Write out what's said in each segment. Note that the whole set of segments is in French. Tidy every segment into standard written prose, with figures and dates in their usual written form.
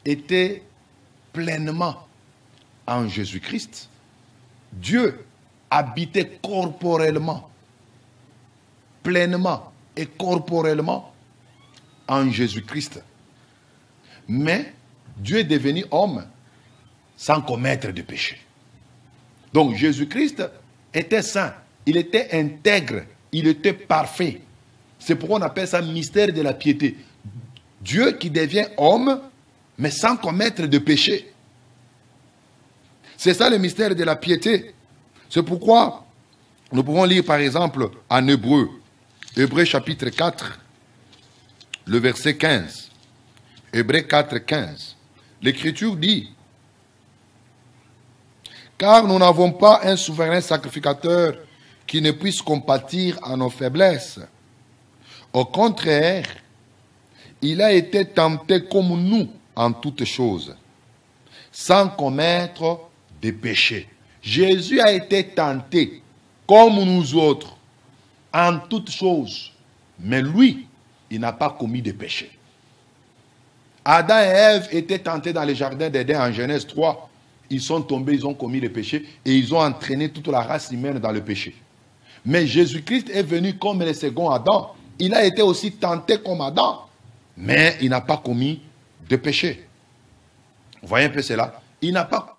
était pleinement en Jésus-Christ, Dieu habitait corporellement, pleinement et corporellement en Jésus-Christ. Mais Dieu est devenu homme sans commettre de péché. Donc Jésus-Christ était saint, il était intègre, il était parfait. C'est pourquoi on appelle ça mystère de la piété. Dieu qui devient homme, mais sans commettre de péché. C'est ça le mystère de la piété. C'est pourquoi nous pouvons lire par exemple en Hébreu, Hébreu chapitre 4, le verset 15. Hébreu 4, 15. L'Écriture dit: car nous n'avons pas un souverain sacrificateur qui ne puisse compatir à nos faiblesses. Au contraire, il a été tenté comme nous en toutes choses, sans commettre de péché. Jésus a été tenté comme nous autres, en toutes choses. Mais lui, il n'a pas commis de péché. Adam et Ève étaient tentés dans le jardin d'Éden en Genèse 3. Ils sont tombés, ils ont commis le péché et ils ont entraîné toute la race humaine dans le péché. Mais Jésus-Christ est venu comme le second Adam. Il a été aussi tenté comme Adam, mais il n'a pas commis de péché. Vous voyez un peu cela? Il n'a pas...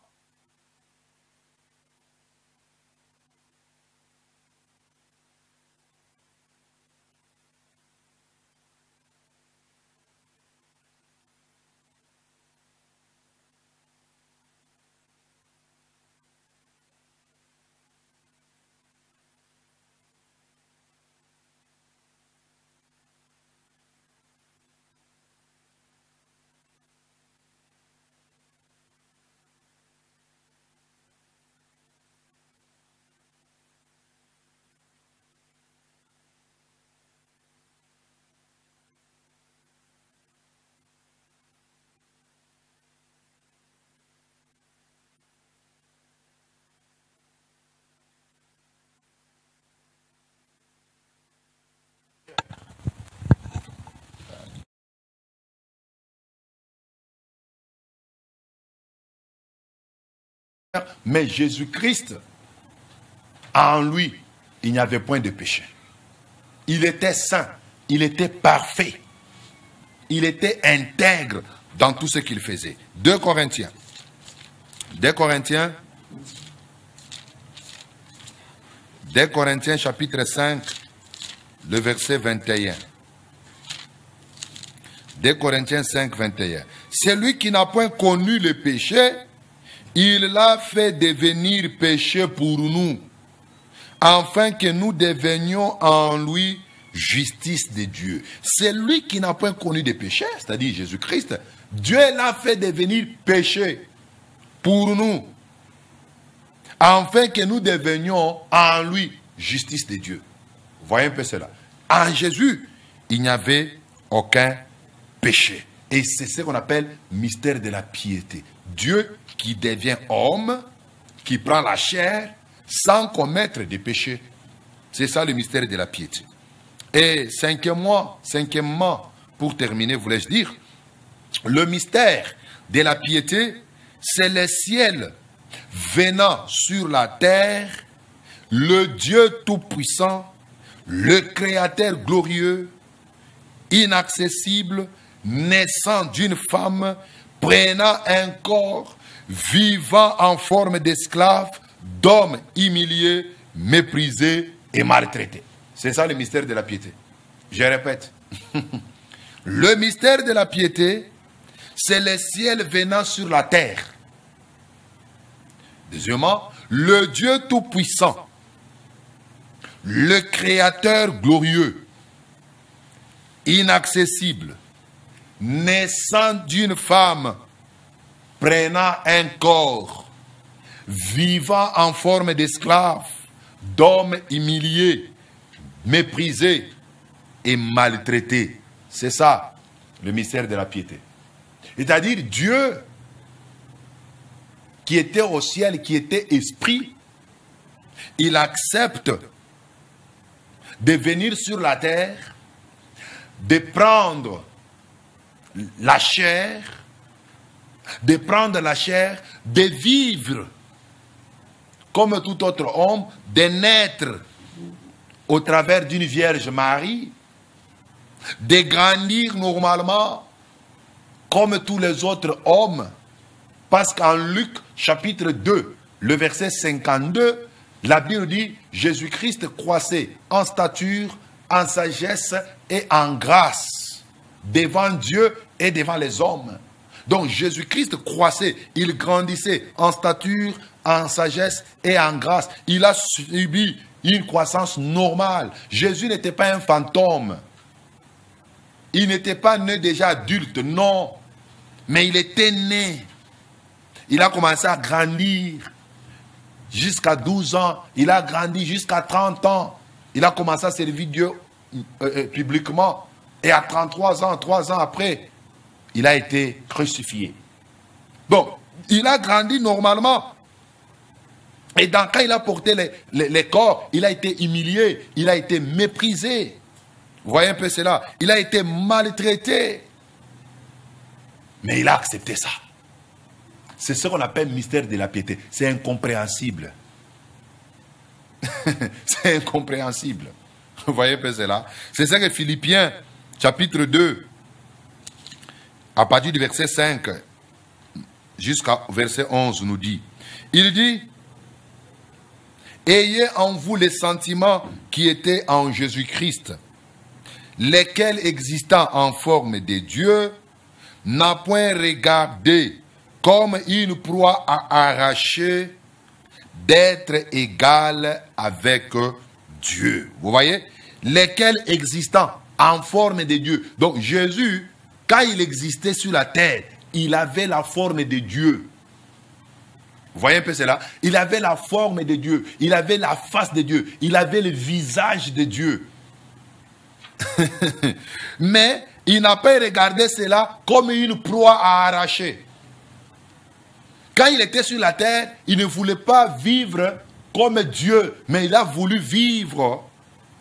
Mais Jésus-Christ, en lui, il n'y avait point de péché. Il était saint, il était parfait, il était intègre dans tout ce qu'il faisait. 2 Corinthiens. 2 Corinthiens chapitre 5, le verset 21. 2 Corinthiens 5, 21. Celui qui n'a point connu le péché, il l'a fait devenir péché pour nous, afin que nous devenions en lui justice de Dieu. Celui qui n'a point connu de péché, c'est-à-dire Jésus-Christ, Dieu l'a fait devenir péché pour nous, afin que nous devenions en lui justice de Dieu. Vous voyez un peu cela. En Jésus, il n'y avait aucun péché. Et c'est ce qu'on appelle mystère de la piété. Dieu qui devient homme, qui prend la chair, sans commettre de péché. C'est ça le mystère de la piété. Et cinquièmement, pour terminer, voulais-je dire, le mystère de la piété, c'est le ciel venant sur la terre, le Dieu tout-puissant, le Créateur glorieux, inaccessible, naissant d'une femme, prenant un corps, vivant en forme d'esclave, d'homme humilié, méprisé et maltraité. C'est ça le mystère de la piété. Je répète. Le mystère de la piété, c'est le ciel venant sur la terre. Deuxièmement, le Dieu tout-puissant, le Créateur glorieux, inaccessible, naissant d'une femme, prenant un corps, vivant en forme d'esclave, d'homme humilié, méprisé et maltraité. C'est ça, le mystère de la piété. C'est-à-dire Dieu, qui était au ciel, qui était esprit, il accepte de venir sur la terre, de prendre la chair, de prendre la chair, de vivre comme tout autre homme, de naître au travers d'une Vierge Marie, de grandir normalement comme tous les autres hommes. Parce qu'en Luc chapitre 2, le verset 52, la Bible dit « Jésus-Christ croissait en stature, en sagesse et en grâce devant Dieu et devant les hommes. » Donc Jésus-Christ croissait, il grandissait en stature, en sagesse et en grâce. Il a subi une croissance normale. Jésus n'était pas un fantôme. Il n'était pas né déjà adulte, non. Mais il était né. Il a commencé à grandir jusqu'à 12 ans. Il a grandi jusqu'à 30 ans. Il a commencé à servir Dieu publiquement. Et à 33 ans, 3 ans après, il a été crucifié. Donc, il a grandi normalement. Et quand il a porté les corps, il a été humilié, il a été méprisé. Vous voyez un peu cela? Il a été maltraité. Mais il a accepté ça. C'est ce qu'on appelle mystère de la piété. C'est incompréhensible. C'est incompréhensible. Vous voyez un peu cela? C'est ça que Philippiens, chapitre 2, à partir du verset 5 jusqu'au verset 11 nous dit. Il dit, ayez en vous les sentiments qui étaient en Jésus-Christ, lesquels existant en forme de Dieu, n'a point regardé comme une proie à arracher d'être égal avec Dieu. Vous voyez? Lesquels existant en forme de Dieu. Donc Jésus, quand il existait sur la terre, il avait la forme de Dieu. Vous voyez un peu cela? Il avait la forme de Dieu. Il avait la face de Dieu. Il avait le visage de Dieu. Mais il n'a pas regardé cela comme une proie à arracher. Quand il était sur la terre, il ne voulait pas vivre comme Dieu, mais il a voulu vivre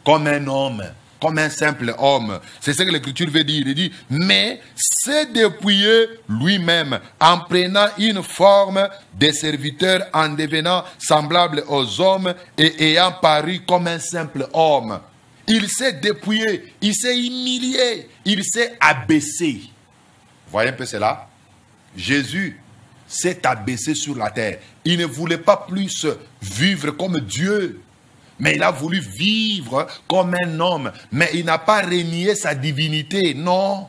comme un homme, comme un simple homme. C'est ce que l'Écriture veut dire. Il dit, mais s'est dépouillé lui-même en prenant une forme de serviteur, en devenant semblable aux hommes et ayant paru comme un simple homme. Il s'est dépouillé, il s'est humilié, il s'est abaissé. Vous voyez un peu cela? Jésus s'est abaissé sur la terre. Il ne voulait pas plus vivre comme Dieu, mais il a voulu vivre comme un homme. Mais il n'a pas renié sa divinité, non.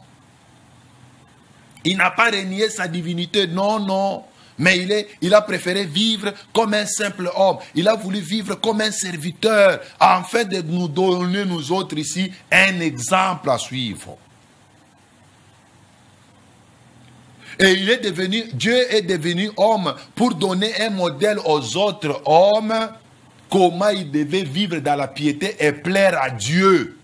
Il n'a pas renié sa divinité, non, non. Mais il a préféré vivre comme un simple homme. Il a voulu vivre comme un serviteur, afin de nous donner, nous autres ici, un exemple à suivre. Et Dieu est devenu homme pour donner un modèle aux autres hommes, comment ils devaient vivre dans la piété et plaire à Dieu.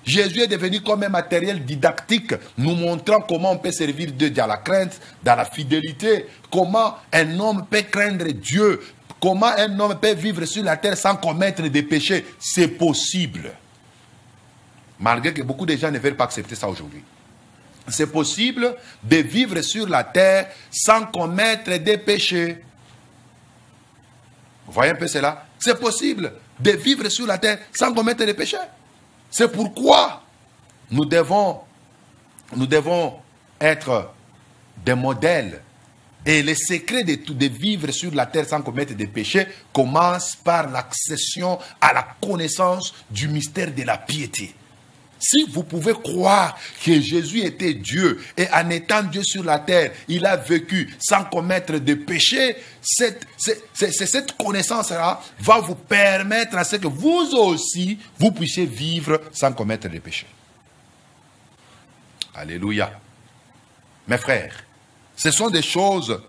Jésus est devenu comme un matériel didactique, nous montrant comment on peut servir Dieu dans la crainte, dans la fidélité, comment un homme peut craindre Dieu, comment un homme peut vivre sur la terre sans commettre des péchés. C'est possible. Malgré que beaucoup de gens ne veulent pas accepter ça aujourd'hui. C'est possible de vivre sur la terre sans commettre des péchés. Vous voyez un peu cela? C'est possible de vivre sur la terre sans commettre des péchés. C'est pourquoi nous devons être des modèles. Et le secret de vivre sur la terre sans commettre des péchés commence par l'accession à la connaissance du mystère de la piété. Si vous pouvez croire que Jésus était Dieu et en étant Dieu sur la terre, il a vécu sans commettre de péché, cette connaissance-là va vous permettre à ce que vous aussi, vous puissiez vivre sans commettre de péché. Alléluia. Mes frères, ce sont des choses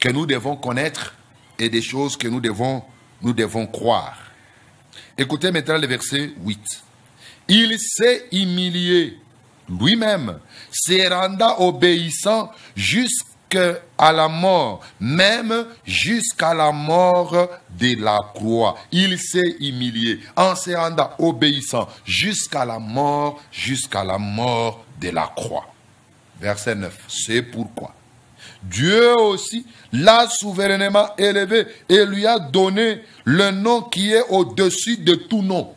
que nous devons connaître et des choses que nous devons croire. Écoutez maintenant le verset 8. Il s'est humilié lui-même, se rendant obéissant jusqu'à la mort, même jusqu'à la mort de la croix. Il s'est humilié en se rendant obéissant jusqu'à la mort de la croix. Verset 9. C'est pourquoi Dieu aussi l'a souverainement élevé et lui a donné le nom qui est au-dessus de tout nom.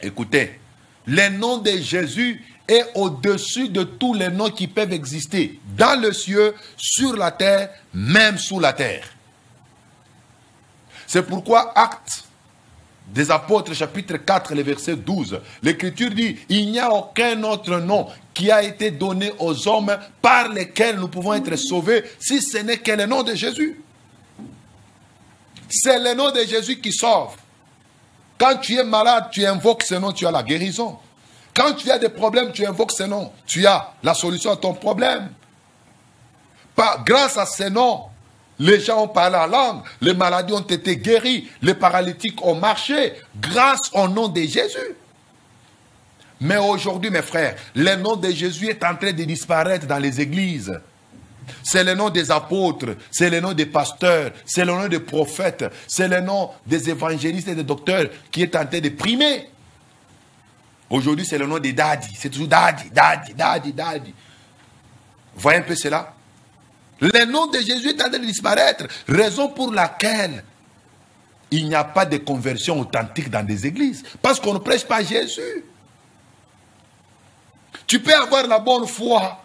Écoutez, le nom de Jésus est au-dessus de tous les noms qui peuvent exister dans le ciel, sur la terre, même sous la terre. C'est pourquoi Actes des Apôtres, chapitre 4, le verset 12, l'Écriture dit, il n'y a aucun autre nom qui a été donné aux hommes par lesquels nous pouvons être sauvés, si ce n'est que le nom de Jésus. C'est le nom de Jésus qui sauve. Quand tu es malade, tu invoques ce nom, tu as la guérison. Quand tu as des problèmes, tu invoques ce nom, tu as la solution à ton problème. Grâce à ce nom, les gens ont parlé en langue, les maladies ont été guéries, les paralytiques ont marché, grâce au nom de Jésus. Mais aujourd'hui, mes frères, le nom de Jésus est en train de disparaître dans les églises. C'est le nom des apôtres, c'est le nom des pasteurs, c'est le nom des prophètes, c'est le nom des évangélistes et des docteurs qui est en train de primer. Aujourd'hui, c'est le nom des daddy. C'est toujours daddy, daddy, daddy, daddy. Vous voyez un peu cela? Le nom de Jésus est en train de disparaître. Raison pour laquelle il n'y a pas de conversion authentique dans des églises. Parce qu'on ne prêche pas Jésus. Tu peux avoir la bonne foi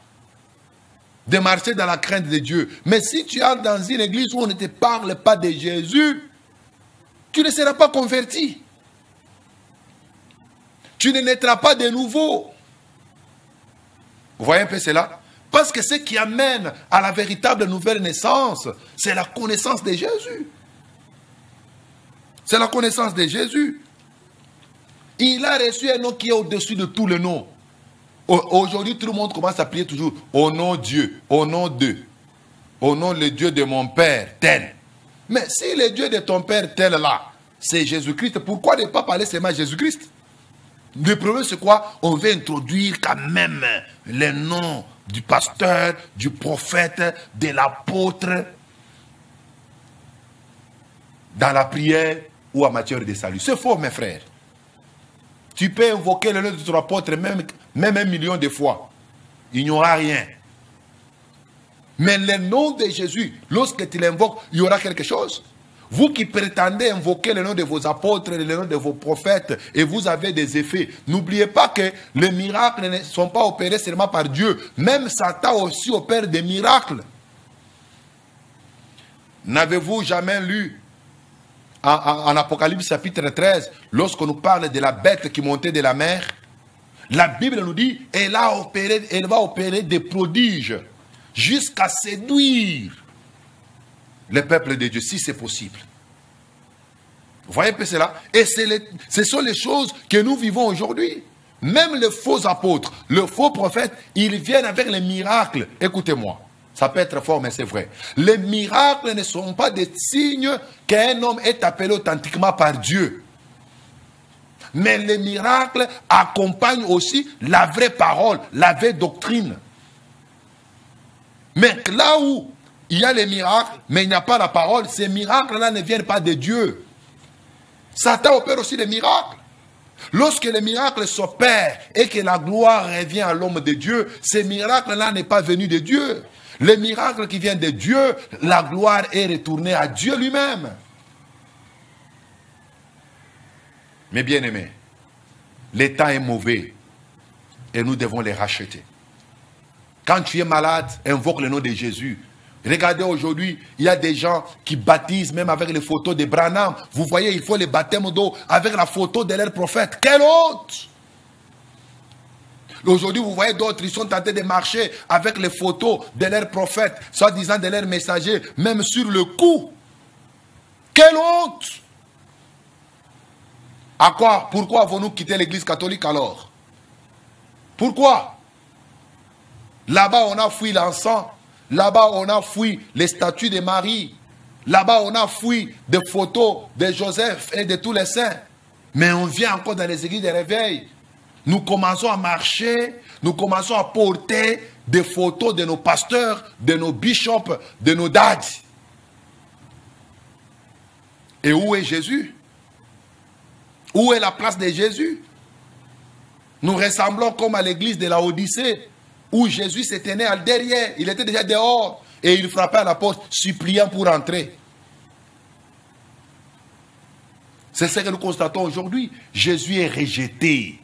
de marcher dans la crainte de Dieu. Mais si tu es dans une église où on ne te parle pas de Jésus, tu ne seras pas converti. Tu ne naîtras pas de nouveau. Vous voyez un peu cela? Parce que ce qui amène à la véritable nouvelle naissance, c'est la connaissance de Jésus. C'est la connaissance de Jésus. Il a reçu un nom qui est au-dessus de tous les noms. Aujourd'hui, tout le monde commence à prier toujours au nom de Dieu, au nom de, au nom le Dieu de mon Père, tel. Mais si le Dieu de ton Père, tel là, c'est Jésus-Christ, pourquoi ne pas parler seulement Jésus-Christ? Le problème, c'est quoi? On veut introduire quand même les noms du pasteur, du prophète, de l'apôtre dans la prière ou en matière de salut. C'est faux, mes frères. Tu peux invoquer le nom de ton apôtre même 1 million de fois. Il n'y aura rien. Mais le nom de Jésus, lorsque tu l'invoques, il y aura quelque chose. Vous qui prétendez invoquer le nom de vos apôtres, le nom de vos prophètes, et vous avez des effets, n'oubliez pas que les miracles ne sont pas opérés seulement par Dieu. Même Satan aussi opère des miracles. N'avez-vous jamais lu en Apocalypse chapitre 13, lorsqu'on nous parle de la bête qui montait de la mer? La Bible nous dit, elle va opérer des prodiges jusqu'à séduire le peuple de Dieu, si c'est possible. Vous voyez un peu cela? Et ce sont les choses que nous vivons aujourd'hui. Même les faux apôtres, les faux prophètes, ils viennent avec les miracles. Écoutez-moi, ça peut être fort, mais c'est vrai. Les miracles ne sont pas des signes qu'un homme est appelé authentiquement par Dieu. Mais les miracles accompagnent aussi la vraie parole, la vraie doctrine. Mais là où il y a les miracles, mais il n'y a pas la parole, ces miracles-là ne viennent pas de Dieu. Satan opère aussi des miracles. Lorsque les miracles s'opèrent et que la gloire revient à l'homme de Dieu, ces miracles-là n'est pas venu de Dieu. Les miracles qui viennent de Dieu, la gloire est retournée à Dieu lui-même. Mais bien aimés, le temps est mauvais et nous devons les racheter. Quand tu es malade, invoque le nom de Jésus. Regardez aujourd'hui, il y a des gens qui baptisent même avec les photos de Branham. Vous voyez, il faut les baptêmes d'eau avec la photo de leur prophète. Quelle honte! Aujourd'hui, vous voyez d'autres, ils sont tentés de marcher avec les photos de leurs prophètes, soi-disant de leurs messagers, même sur le cou. Quelle honte! À quoi? Pourquoi avons-nous quitté l'église catholique alors? Pourquoi? Là-bas, on a fui l'encens. Là-bas, on a fui les statues de Marie. Là-bas, on a fui des photos de Joseph et de tous les saints. Mais on vient encore dans les églises de réveil. Nous commençons à marcher, nous commençons à porter des photos de nos pasteurs, de nos bishops, de nos daddies. Et où est Jésus? Où est la place de Jésus? Nous ressemblons comme à l'église de la Odyssée, où Jésus s'était né derrière, il était déjà dehors. Et il frappait à la porte, suppliant pour entrer. C'est ce que nous constatons aujourd'hui. Jésus est rejeté.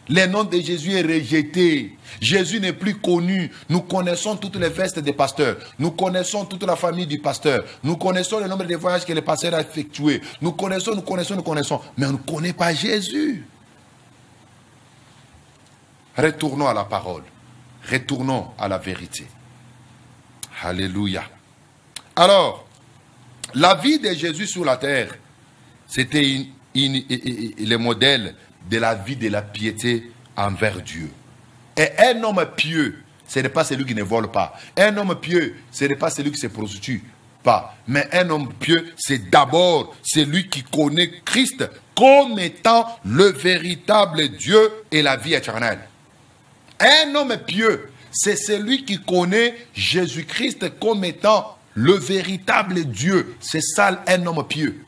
Le nom de Jésus est rejeté. Jésus n'est plus connu. Nous connaissons toutes les vestes des pasteurs. Nous connaissons toute la famille du pasteur. Nous connaissons le nombre de voyages que le pasteur a effectués. Nous connaissons. Mais on ne connaît pas Jésus. Retournons à la parole. Retournons à la vérité. Alléluia. Alors, la vie de Jésus sur la terre, c'était le modèle de la vie de la piété envers Dieu. Et un homme pieux, ce n'est pas celui qui ne vole pas. Un homme pieux, ce n'est pas celui qui se prostitue pas. Mais un homme pieux, c'est d'abord celui qui connaît Christ comme étant le véritable Dieu et la vie éternelle. Un homme pieux, c'est celui qui connaît Jésus-Christ comme étant le véritable Dieu. C'est ça un homme pieux.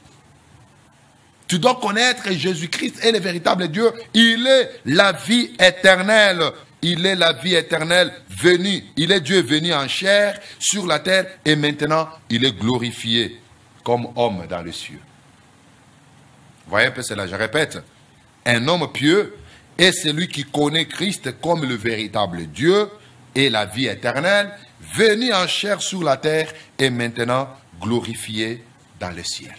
Tu dois connaître Jésus-Christ est le véritable Dieu. Il est la vie éternelle. Il est la vie éternelle venue. Il est Dieu venu en chair sur la terre et maintenant il est glorifié comme homme dans les cieux. Voyez un peu cela, je répète. Un homme pieux est celui qui connaît Christ comme le véritable Dieu et la vie éternelle venu en chair sur la terre et maintenant glorifié dans le ciel.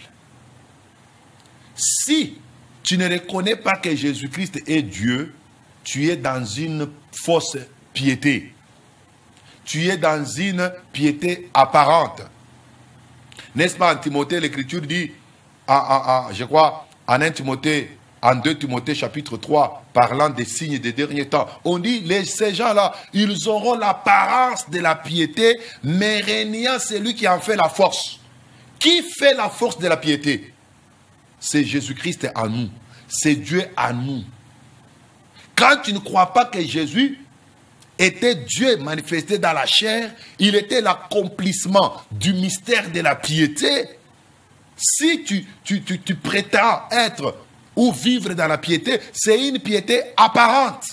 Si tu ne reconnais pas que Jésus-Christ est Dieu, tu es dans une fausse piété. Tu es dans une piété apparente. N'est-ce pas, en Timothée, l'Écriture dit, je crois, en 1 Timothée, en 2 Timothée chapitre 3, parlant des signes des derniers temps, on dit, ces gens-là, ils auront l'apparence de la piété, mais régnant celui qui en fait la force. Qui fait la force de la piété? C'est Jésus-Christ en nous. C'est Dieu en nous. Quand tu ne crois pas que Jésus était Dieu manifesté dans la chair, il était l'accomplissement du mystère de la piété. Si tu prétends être ou vivre dans la piété, c'est une piété apparente.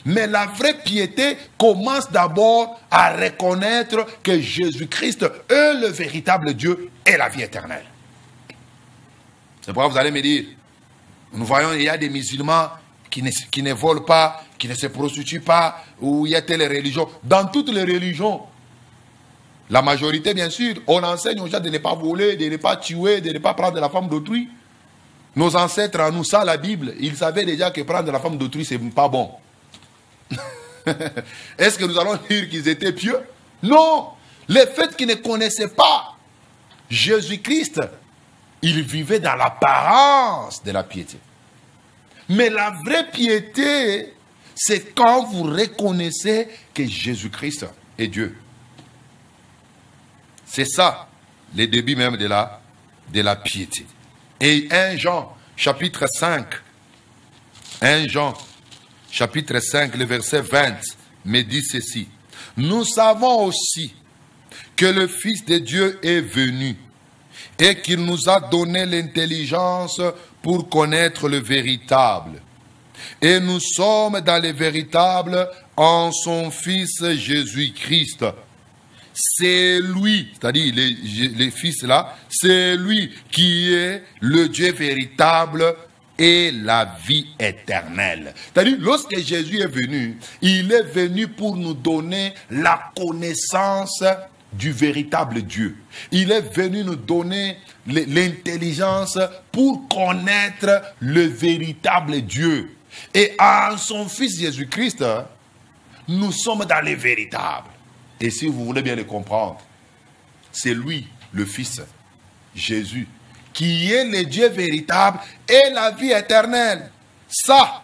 Mais la vraie piété commence d'abord à reconnaître que Jésus-Christ est le véritable Dieu et la vie éternelle. C'est pourquoi vous allez me dire, nous voyons, il y a des musulmans qui ne volent pas, qui ne se prostituent pas, ou il y a telle religion. Dans toutes les religions, la majorité, bien sûr, on enseigne aux gens de ne pas voler, de ne pas tuer, de ne pas prendre la femme d'autrui. Nos ancêtres, en nous, ça, la Bible, ils savaient déjà que prendre la femme d'autrui, c'est pas bon. Est-ce que nous allons dire qu'ils étaient pieux? Non! Le fait qu'ils ne connaissaient pas Jésus-Christ, ils vivaient dans l'apparence de la piété. Mais la vraie piété, c'est quand vous reconnaissez que Jésus-Christ est Dieu. C'est ça, le début même de la piété. Et 1 Jean, chapitre 5, 1 Jean, chapitre 5, le verset 20, me dit ceci. Nous savons aussi que le Fils de Dieu est venu et qu'il nous a donné l'intelligence pour connaître le véritable. Et nous sommes dans le véritable en son Fils Jésus-Christ. C'est lui, c'est-à-dire les fils là, c'est lui qui est le Dieu véritable et la vie éternelle. C'est-à-dire, lorsque Jésus est venu, il est venu pour nous donner la connaissance du véritable Dieu. Il est venu nous donner l'intelligence pour connaître le véritable Dieu. Et en son Fils Jésus-Christ, nous sommes dans le véritable. Et si vous voulez bien le comprendre, c'est lui, le Fils, Jésus, qui est le Dieu véritable et la vie éternelle. Ça,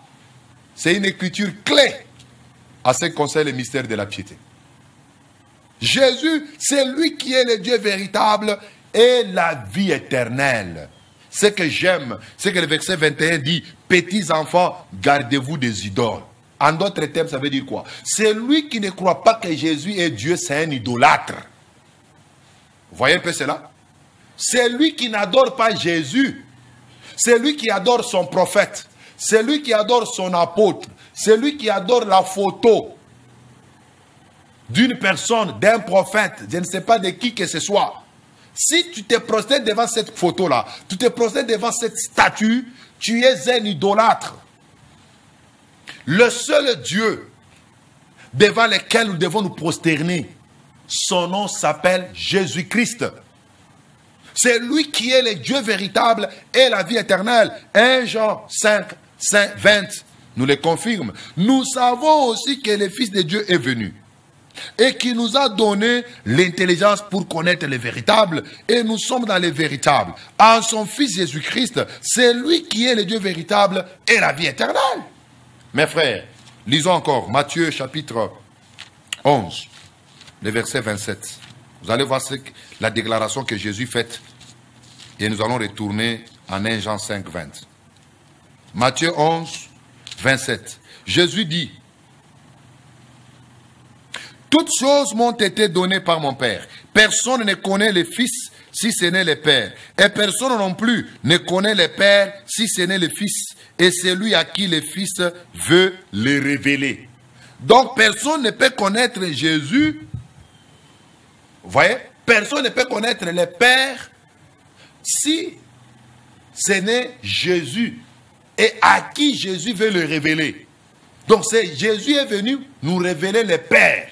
c'est une écriture clé à ce qui concerne le mystère de la piété. Jésus, c'est lui qui est le Dieu véritable et la vie éternelle. Ce que j'aime, c'est que le verset 21 dit, petits enfants, gardez-vous des idoles. En d'autres termes, ça veut dire quoi? C'est lui qui ne croit pas que Jésus est Dieu, c'est un idolâtre. Vous voyez un peu cela? C'est lui qui n'adore pas Jésus. C'est lui qui adore son prophète. C'est lui qui adore son apôtre. C'est lui qui adore la photo. d'une personne, d'un prophète, je ne sais pas de qui que ce soit, si tu te prostères devant cette photo-là, tu te prostères devant cette statue, tu es un idolâtre. Le seul Dieu devant lequel nous devons nous prosterner, son nom s'appelle Jésus-Christ. C'est lui qui est le Dieu véritable et la vie éternelle. 1 Jean 5, 20 nous le confirme. Nous savons aussi que le Fils de Dieu est venu et qui nous a donné l'intelligence pour connaître le véritable, et nous sommes dans le véritable. En son Fils Jésus-Christ, c'est lui qui est le Dieu véritable et la vie éternelle. Mes frères, lisons encore Matthieu chapitre 11, le verset 27. Vous allez voir la déclaration que Jésus fait, et nous allons retourner en 1 Jean 5, 20. Matthieu 11, 27. Jésus dit: toutes choses m'ont été données par mon Père. Personne ne connaît le Fils si ce n'est le Père. Et personne non plus ne connaît le Père si ce n'est le Fils. Et c'est lui à qui le Fils veut le révéler. Donc personne ne peut connaître Jésus. Vous voyez? Personne ne peut connaître le Père si ce n'est Jésus. Et à qui Jésus veut le révéler. Donc Jésus est venu nous révéler le Père.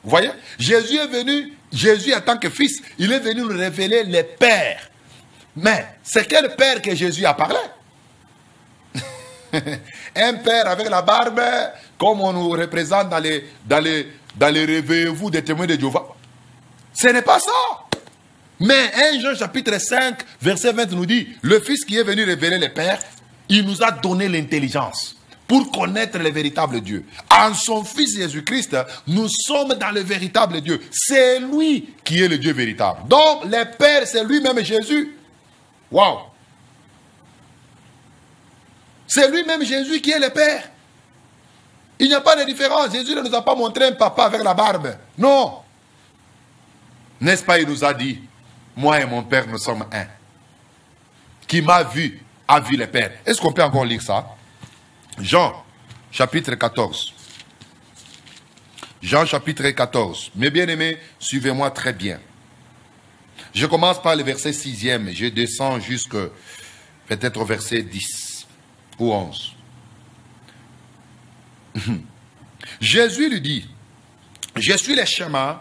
Vous voyez? Jésus est venu, Jésus en tant que fils, il est venu nous révéler le Père. Mais c'est quel Père que Jésus a parlé? Un Père avec la barbe, comme on nous représente dans les réveillez-vous des témoins de Jéhovah. Ce n'est pas ça. Mais 1 Jean chapitre 5, verset 20 nous dit, le Fils qui est venu révéler le Père, il nous a donné l'intelligence pour connaître le véritable Dieu. En son Fils Jésus-Christ, nous sommes dans le véritable Dieu. C'est lui qui est le Dieu véritable. Donc, le Père, c'est lui-même Jésus. Waouh! C'est lui-même Jésus qui est le Père. Il n'y a pas de différence. Jésus ne nous a pas montré un papa avec la barbe. Non. N'est-ce pas, il nous a dit, moi et mon Père, nous sommes un. Qui m'a vu, a vu le Père. Est-ce qu'on peut encore lire ça? Jean, chapitre 14. Jean, chapitre 14. Mes bien-aimés, suivez-moi très bien. Je commence par le verset 6e. Je descends jusqu'à peut-être au verset 10 ou 11. Jésus lui dit, je suis le chemin,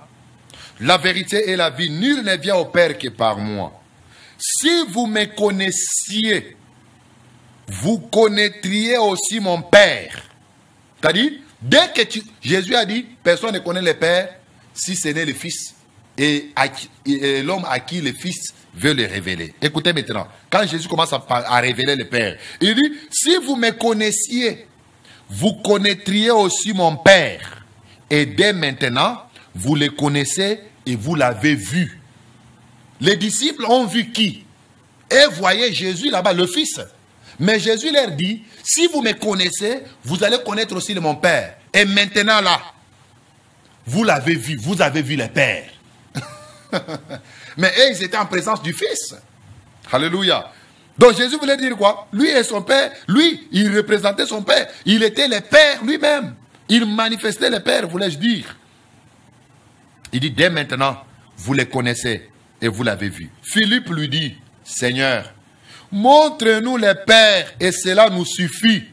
la vérité et la vie. Nul ne vient au Père que par moi. Si vous me connaissiez, vous connaîtriez aussi mon Père. C'est-à-dire, dès que Jésus a dit, personne ne connaît le Père si ce n'est le Fils et l'homme à qui le Fils veut le révéler. Écoutez maintenant, quand Jésus commence à révéler le Père, il dit, si vous me connaissiez, vous connaîtriez aussi mon Père. Et dès maintenant, vous le connaissez et vous l'avez vu. Les disciples ont vu qui? Et voyez Jésus là-bas, le Fils. Mais Jésus leur dit, si vous me connaissez, vous allez connaître aussi mon Père. Et maintenant là, vous l'avez vu, vous avez vu le Père. Mais eux, ils étaient en présence du Fils. Alléluia. Donc Jésus voulait dire quoi? Lui et son Père, lui, il représentait son Père. Il était le Père lui-même. Il manifestait le Père, voulais-je dire. Il dit, dès maintenant, vous les connaissez et vous l'avez vu. Philippe lui dit, Seigneur, montre-nous le Père et cela nous suffit.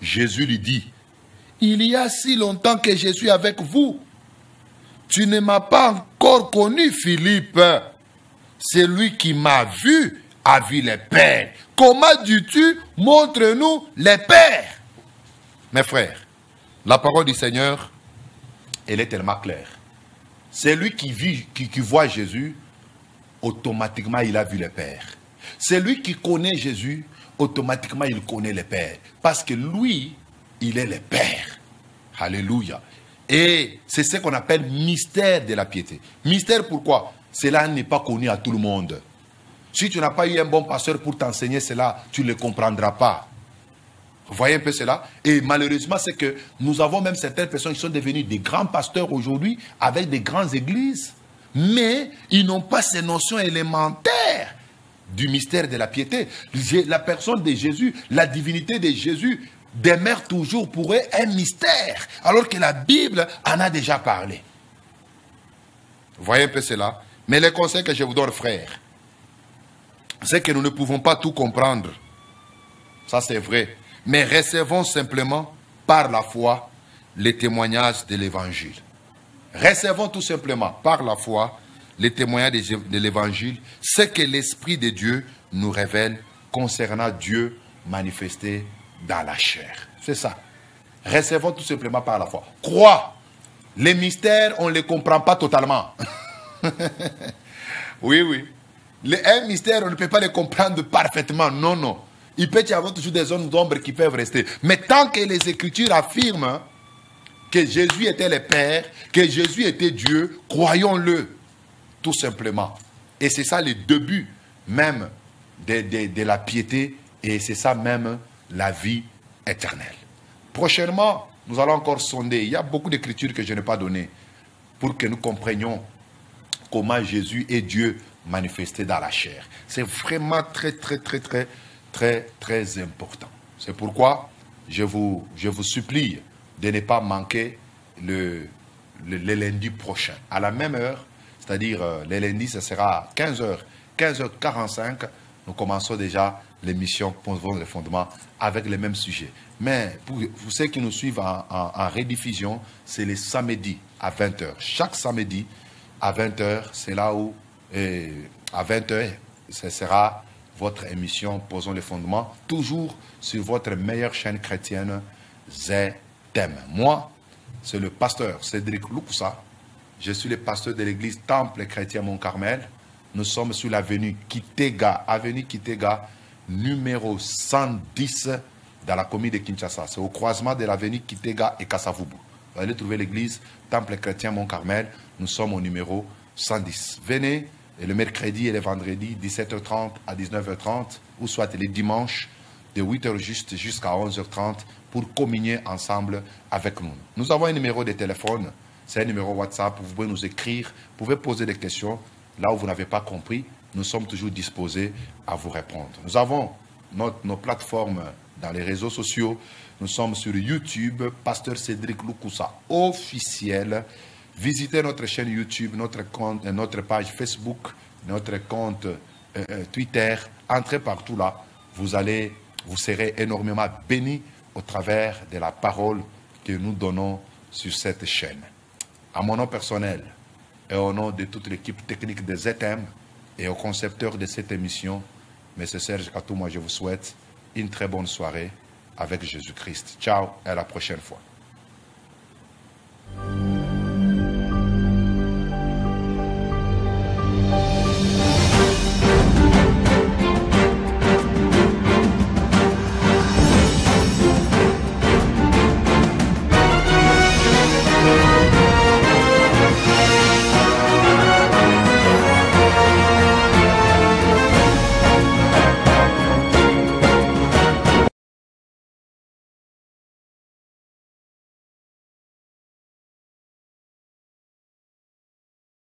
Jésus lui dit, il y a si longtemps que je suis avec vous. Tu ne m'as pas encore connu, Philippe. C'est lui qui m'a vu, a vu le Père. Comment dis-tu, montre-nous le Père? Mes frères, la parole du Seigneur, elle est tellement claire. C'est lui qui voit Jésus, automatiquement il a vu le Père. C'est lui qui connaît Jésus, automatiquement il connaît le Père. Parce que lui, il est le Père. Alléluia. Et c'est ce qu'on appelle mystère de la piété. Mystère pourquoi? Cela n'est pas connu à tout le monde. Si tu n'as pas eu un bon pasteur pour t'enseigner cela, tu ne le comprendras pas. Vous voyez un peu cela? Et malheureusement, c'est que nous avons même certaines personnes qui sont devenues des grands pasteurs aujourd'hui, avec des grandes églises, mais ils n'ont pas ces notions élémentaires du mystère de la piété. La personne de Jésus, la divinité de Jésus, demeure toujours pour eux un mystère, alors que la Bible en a déjà parlé. Vous voyez un peu cela? Mais le conseil que je vous donne, frère, c'est que nous ne pouvons pas tout comprendre. Ça, c'est vrai. Mais recevons simplement par la foi les témoignages de l'Évangile. Recevons tout simplement par la foi les témoignages de l'Évangile, ce que l'Esprit de Dieu nous révèle concernant Dieu manifesté dans la chair. C'est ça. Recevons tout simplement par la foi. Crois. Les mystères, on ne les comprend pas totalement. Oui, oui. Un mystère, on ne peut pas le comprendre parfaitement. Non, non. Il peut y avoir toujours des zones d'ombre qui peuvent rester. Mais tant que les Écritures affirment que Jésus était le Père, que Jésus était Dieu, croyons-le, tout simplement. Et c'est ça le début même de la piété, et c'est ça même la vie éternelle. Prochainement, nous allons encore sonder. Il y a beaucoup d'écritures que je n'ai pas données pour que nous comprenions comment Jésus est Dieu manifesté dans la chair. C'est vraiment très important. C'est pourquoi je vous supplie de ne pas manquer le lundi prochain. À la même heure, c'est-à-dire le lundi, ce sera à 15h, 15h45, nous commençons déjà l'émission Posons les fondements avec les mêmes sujets. Mais pour ceux qui nous suivent en rediffusion, c'est les samedis à 20h. Chaque samedi à 20h, c'est là où, à 20h, ce sera votre émission Posons les fondements, toujours sur votre meilleure chaîne chrétienne, ZTM. Moi, c'est le pasteur Cédric Loukoussa. Je suis le pasteur de l'église Temple Chrétien Mont-Carmel. Nous sommes sur l'avenue Kitega, numéro 110 dans la commune de Kinshasa. C'est au croisement de l'avenue Kitega et Kassavubu. Vous allez trouver l'église Temple Chrétien Mont-Carmel. Nous sommes au numéro 110. Venez le mercredi et le vendredi, 17h30 à 19h30, ou soit les dimanches, de 8h juste jusqu'à 11h30, pour communier ensemble avec nous. Nous avons un numéro de téléphone, c'est un numéro WhatsApp, vous pouvez nous écrire, vous pouvez poser des questions. Là où vous n'avez pas compris, nous sommes toujours disposés à vous répondre. Nous avons nos plateformes dans les réseaux sociaux. Nous sommes sur YouTube, Pasteur Cédric Loukoussa officiel. Visitez notre chaîne YouTube, notre compte, notre page Facebook, notre compte Twitter. Entrez partout là. Vous serez énormément bénis au travers de la parole que nous donnons sur cette chaîne. À mon nom personnel et au nom de toute l'équipe technique de ZTM et au concepteur de cette émission, M. Serge Katou, moi je vous souhaite une très bonne soirée avec Jésus-Christ. Ciao et à la prochaine fois.